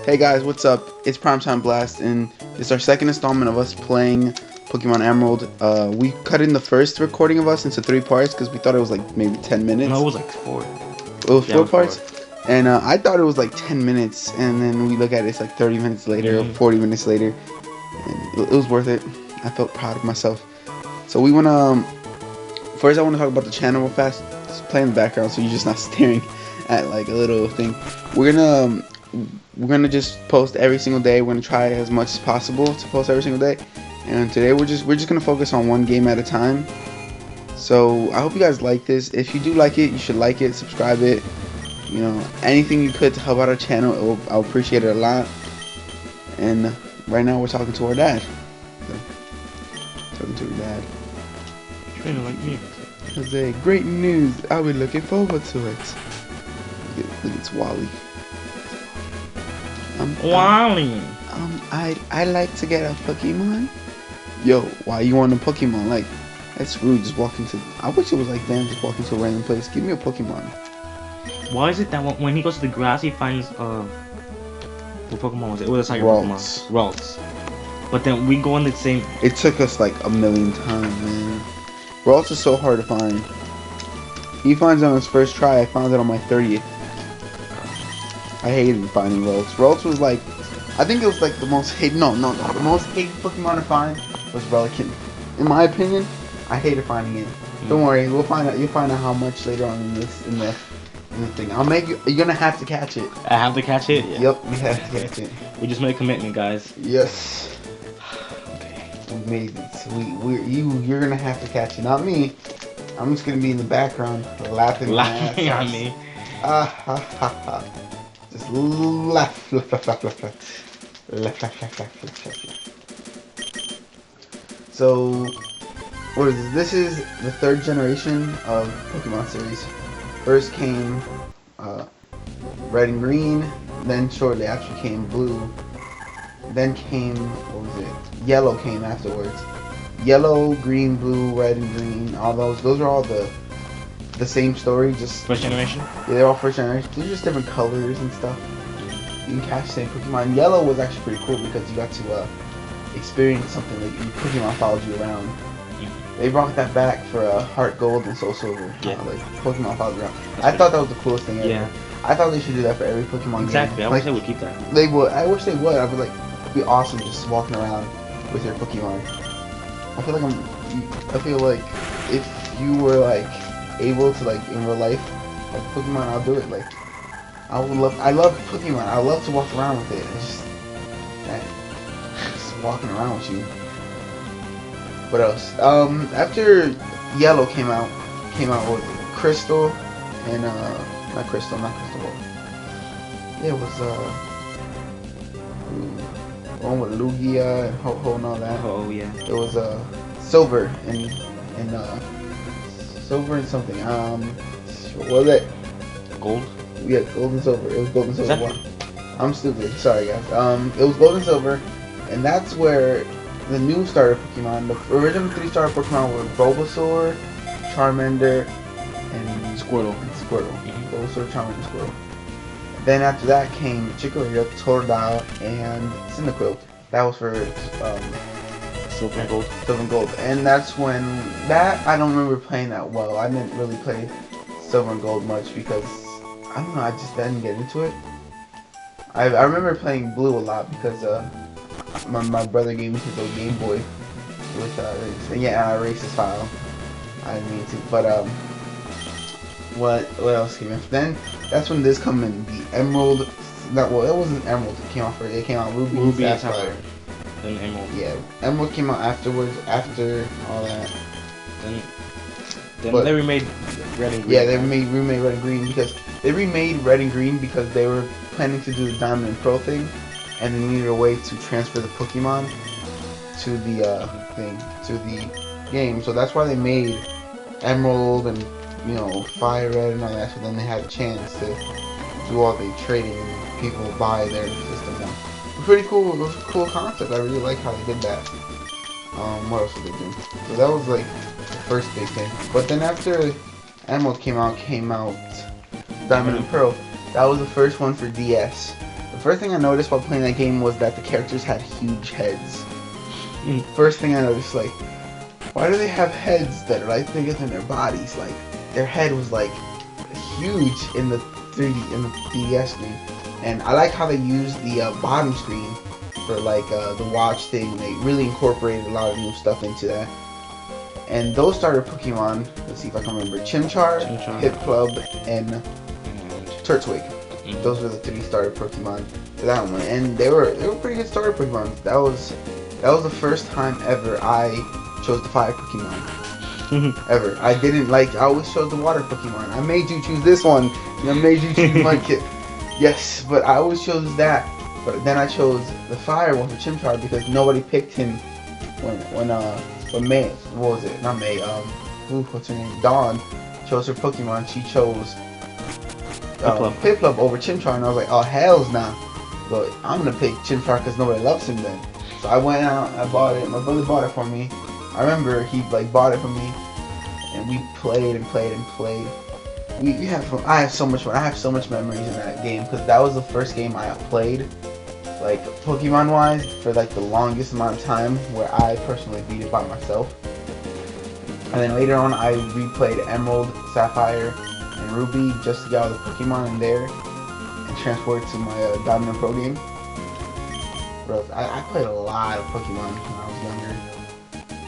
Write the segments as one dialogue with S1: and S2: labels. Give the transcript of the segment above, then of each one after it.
S1: Hey guys, what's up? It's Primetime Blast, and it's our second installment of us playing Pokemon Emerald. We cut in the first recording of us into 3 parts because we thought it was like maybe 10 minutes.
S2: No, it was like 4.
S1: It was
S2: Yeah,
S1: four
S2: it was
S1: parts,
S2: 4.
S1: and I thought it was like 10 minutes, and then we look at it, it's like 30 minutes later or 40 minutes later, and it was worth it. I felt proud of myself. So we want to, first I want to talk about the channel real fast. Just play in the background so you're just not staring at like a little thing. We're gonna just post every single day. We're gonna try as much as possible to post every single day. And today we're just gonna focus on one game at a time. So I hope you guys like this. If you do like it, you should like it, subscribe it. You know, anything you could to help out our channel, I'll appreciate it a lot. And right now we're talking to our dad. So, talking to your dad.
S2: Trying to like me.
S1: Jose, great news. I'll be looking forward to it. Look, it's Wally.
S2: Wally.
S1: I'd like to get a Pokemon. Yo, why you want a Pokemon? Like, that's rude. Just walking to. I wish it was like them, just walking to a random place. Give me a Pokemon.
S2: Why is it that when he goes to the grass, he finds what Pokemon was it? It was like
S1: Ralts.
S2: Pokemon. Ralts. But then we go on the same.
S1: It took us like a million times, man. Ralts is so hard to find. He finds it on his first try. I found it on my 30th. I hated finding Ralts. Ralts was like, I think it was like the most hated. No. The most hated Pokemon to find was Relican. In my opinion, I hated finding it. Don't worry, we'll find out. You'll find out how much later on in the thing. I'll make you. You're gonna have to catch it.
S2: I have to catch it. Yeah.
S1: Yep, we have to catch it.
S2: We just made a commitment, guys.
S1: Yes.
S2: Okay.
S1: We made it. You're gonna have to catch it, not me. I'm just gonna be in the background laughing.
S2: Laughing at me.
S1: Ha ha. Just laugh. So, what is this? This is the 3rd generation of Pokemon series. First came Red and Green, then shortly after came Blue, then came, what was it? Yellow came afterwards. Yellow, Green, Blue, Red, and Green, all those are all the same story, just
S2: First generation?
S1: yeah, they're all first generation. They're just different colors and stuff. You can catch the same Pokemon. Yellow was actually pretty cool because you got to experience something like Pokemon followed you around. They brought that back for Heart Gold and Soul Silver.
S2: Yeah.
S1: Like Pokemon followed you around. I thought that was the coolest thing ever.
S2: Yeah.
S1: I thought they should do that for every Pokemon
S2: Exactly.
S1: game.
S2: I
S1: Like,
S2: wish they would keep that.
S1: they would. I wish they would. I would like. It'd be awesome just walking around with your Pokemon. I feel like if you were like able to like in real life, like Pokemon, I'll do it. Like I love Pokemon. I love to walk around with it. It's just just walking around with you. What else? After Yellow came out with Crystal and not Crystal. Yeah, it was one with Lugia and Ho-Ho and all that.
S2: Oh yeah.
S1: It was Silver and Silver and something. What was it?
S2: Gold.
S1: Yeah, Gold and Silver. It was Gold and
S2: Is
S1: Silver
S2: that-
S1: 1. I'm stupid. Sorry guys. It was Gold and Silver, and that's where the new starter Pokemon, the original 3 starter Pokemon were Bulbasaur, Charmander, and
S2: Squirtle.
S1: Bulbasaur, Charmander, Squirtle. Then after that came Chikorita, Totodile, and Cyndaquil. That was for
S2: Silver and Gold.
S1: Silver and Gold. And that's when, that I don't remember playing that well. I didn't really play Silver and Gold much because, I don't know, I just didn't get into it. I remember playing Blue a lot because my brother gave me his old Game Boy with I erased his file. I didn't mean to, but what else came after? Then that's when this come in, the Emerald. It wasn't Emerald. It came out first. It came out Ruby and Sapphire.
S2: Then Emerald.
S1: Yeah, Emerald came out afterwards. After all that.
S2: Then
S1: But-
S2: they remade Red and Green.
S1: Yeah, they remade Red and Green because they remade Red and Green because they were planning to do the Diamond and Pearl thing, and they needed a way to transfer the Pokemon to the to the game. So that's why they made Emerald and Fire Red and all that. So then they had a chance to do all the trading and people buy their system now. Pretty cool. It was a cool concept. I really like how they did that. What else did they do? So that was like the first big thing. But then after Emerald came out Diamond and Pearl. That was the first one for DS. The first thing I noticed while playing that game was that the characters had huge heads.
S2: Mm.
S1: First thing I noticed, like, why do they have heads that are like bigger than their bodies? Like, their head was like huge in the 3D in the 3DS screen. And I like how they used the bottom screen for like the watch thing. They really incorporated a lot of new stuff into that. And those starter Pokemon, let's see if I can remember, Chimchar, Piplup, and Turtwig. Those were the 3 starter Pokemon for that one, and they were pretty good starter Pokemon. That was the first time ever I chose the fire Pokemon. Ever. I always chose the water Pokemon. I made you choose this one, and I made you choose Mudkip. Yes, but I always chose that. But then I chose the fire one for Chimchar because nobody picked him when May, what was it? Not May, what's her name? Dawn chose her Pokemon. She chose Piplup over Chimchar, and I was like, oh, hell's nah. But I'm gonna pick Chimchar because nobody loves him then. So I went out, I bought it, my brother bought it for me. I remember he like bought it for me, and we played and played and played. We had fun. I have so much fun. I have so much memories in that game because that was the first game I played, like Pokemon wise, for like the longest amount of time where I personally beat it by myself. And then later on I replayed Emerald, Sapphire, and Ruby just to get all the Pokemon in there and transport it to my Diamond Pro game. Bro, I played a lot of Pokemon when I was younger.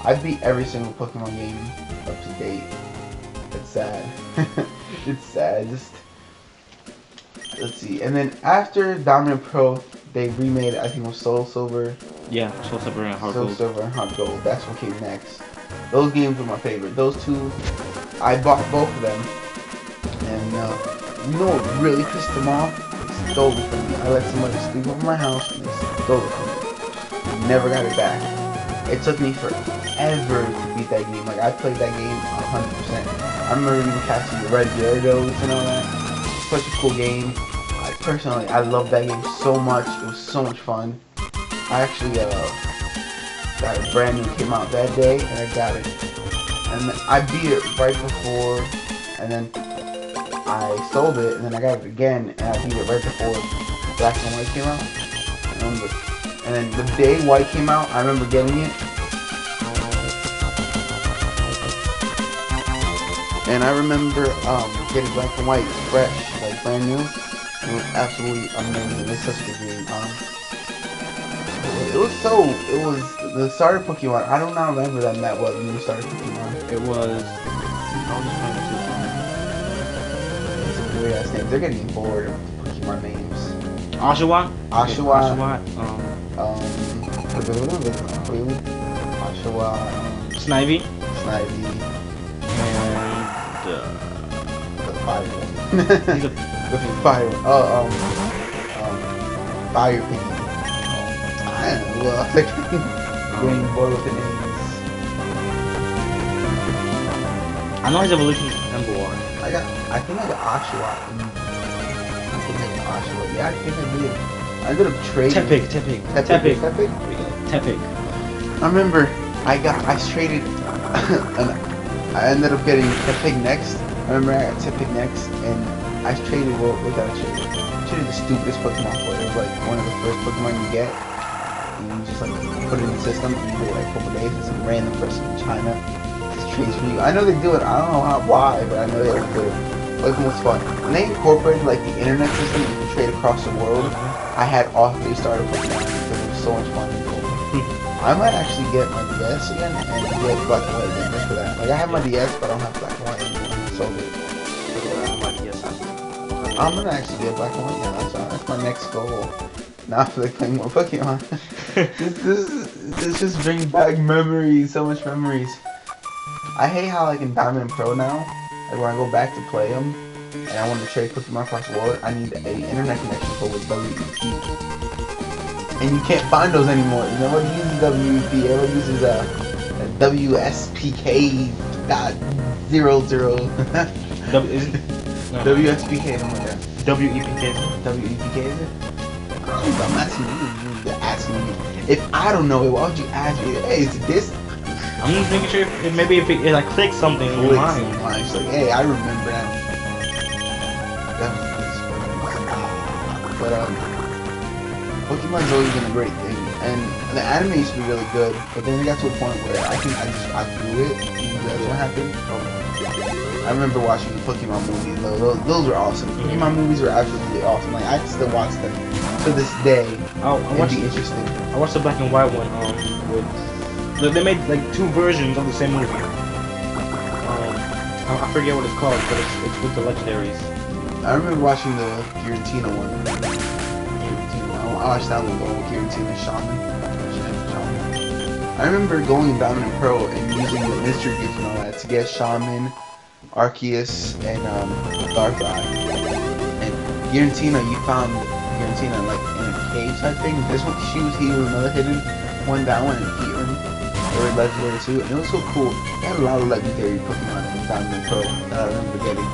S1: I beat every single Pokemon game up to date. It's sad. It's sad. Just let's see. And then after Diamond Pro, they remade, I think it was Soul Silver.
S2: Yeah, Soul Silver and Heart Gold.
S1: Soul Silver and Heart Gold. That's what came next. Those games were my favorite. Those two, I bought both of them. And you know what really pissed them off? They stole it from me. I let somebody sleep over my house and they stole it from me. Never got it back. It took me forever to beat that game. Like, I played that game 100%. I remember even catching the red Gyarados and all that. Such a cool game. I love that game so much. It was so much fun. I actually got it brand new, came out that day, and I got it. And I beat it right before, and then I sold it, and then I got it again, and I beat it right before Black and White came out. I remember. And then the day White came out, I remember getting it. And I remember getting Black and White fresh, like brand new. It was absolutely amazing. It's such a good game. It was the starter Pokemon. I do not remember that well, the new starter Pokemon.
S2: It was.
S1: It's a weird ass name. They're getting bored of Pokemon names.
S2: Oshawott.
S1: Oshawott.
S2: Snivy.
S1: And the fire one.
S2: He's a
S1: the fire. Fire Piggy. I don't know. I was getting bored with the names.
S2: I know his evolution is number 1.
S1: I think I got Oshawott. Yeah, I think I did. I ended up trading. Tepig. I remember I traded I ended up getting Tepig next. I remember I got Tepig next, and I traded, what did I trade? I traded the stupidest Pokemon for it. It was like one of the first Pokemon you get, and you just like put it in the system, and you wait like a couple days, and some random person in China just trades for you. I know they do it, I don't know why, but I know they do it. Pokemon was fun. When they incorporated like the internet system, you could trade across the world, I had all 3 starter Pokemon because it was so much fun. I might actually get my DS again and get Black and White again just for that. Like, I have my DS, but I don't have Black and White anymore. So I'm gonna actually get Black and White again. That's my next goal. Now for like playing more Pokemon. this just brings back memories, so much memories. I hate how like in Diamond and Pro now, like when I go back to play them and I want to trade Pokemon across the world, I need a internet connection code with WEP. And you can't find those anymore. You know what uses WEP? Everyone uses WSPK.00. WSPK, something like that.
S2: WEPK.
S1: WEPK is it? I'm asking you. You're asking me. If I don't know it, why would you ask me? Hey, is it this?
S2: I'm just making sure if it like clicks something in your mind.
S1: It's like, hey, I remember that. But Pokemon's always been a great thing, and the anime used to be really good, but then it got to a point where I think I grew it, and that's what happened. I remember watching the Pokemon movies, though. Those were awesome. Pokemon movies were absolutely awesome. Like, I still watch them to this day.
S2: I watched
S1: be interesting.
S2: I watched the black and white one. They made like 2 versions of the same movie. I forget what it's called, but it's with the legendaries.
S1: I remember watching the Giratina one. I watched that one going with Giratina Shaman. I remember going in Diamond and Pearl and using the mystery gifts and all that to get Shaman, Arceus, and Darkrai. And Giratina, you found Giratina like in a cage type thing. This one, he was another hidden one. That one and Heatran. They were legendary too, and it was so cool. They had a lot of legendary Pokemon in Diamond and Pearl that I remember getting.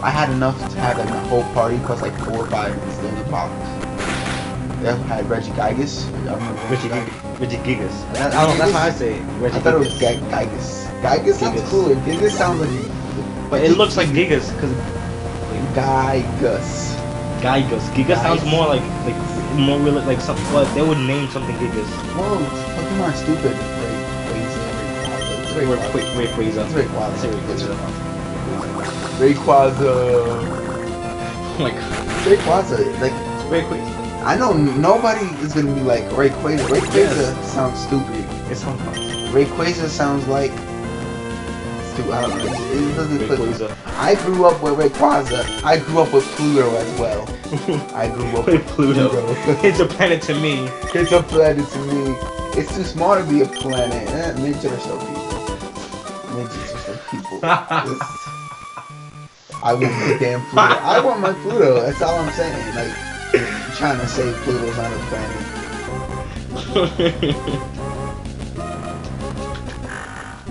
S1: I had enough to have like my whole party plus like 4 or 5 still in the box. They had Regigigas. I remember
S2: Regigigas. That's how I say it.
S1: I thought it was Gigas. Gigas sounds cooler. Gigas sounds like.
S2: But it looks like Gigas because.
S1: Gigas.
S2: Gigas sounds more like more real like something. Well, they would name something Gigas.
S1: Whoa, Pokemon stupid. Rayquaza.
S2: Like
S1: Rayquaza, like
S2: Rayquaza.
S1: I know nobody is gonna be like Rayquaza. Rayquaza sounds stupid.
S2: It sounds fun.
S1: Rayquaza sounds like stupid. I don't know. It doesn't
S2: Rayquaza.
S1: I grew up with Rayquaza. I grew up with Pluto as well. I grew up with
S2: Pluto. It's a planet to me.
S1: It's a planet to me. It's too small to be a planet. Midgets are still people. Midgets are still people. I want my damn Pluto. I want my Pluto. That's all I'm saying. Like, I'm trying to say Pluto's not a planet.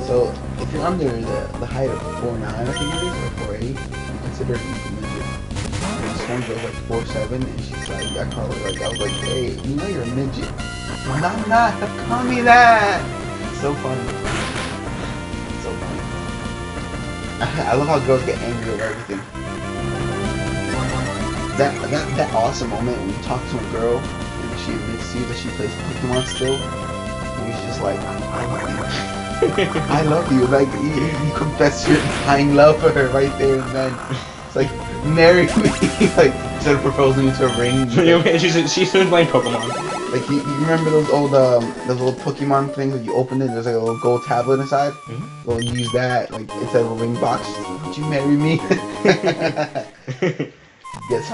S1: So, if you're under the height of 4'9", I think it is, or 4'8", you consider it a midget. And this one girl's like 4'7", and she's like, I call her like, I was like, hey, you know you're a midget. No, I'm not. Stop calling me that. It's so funny. It's so funny. I love how girls get angry over everything. That awesome moment when you talk to a girl and she admits to you that she plays Pokemon still, and you're just like, I love you. I love you. Like you confess your dying love for her right there and then. It's like, marry me. Like instead of proposing to a ring.
S2: She's playing Pokemon.
S1: Like you remember those old Pokemon things that you open it, there's like a little gold tablet inside? Mm-hmm. Well, you use that like instead of a ring box. Would you marry me? Yes.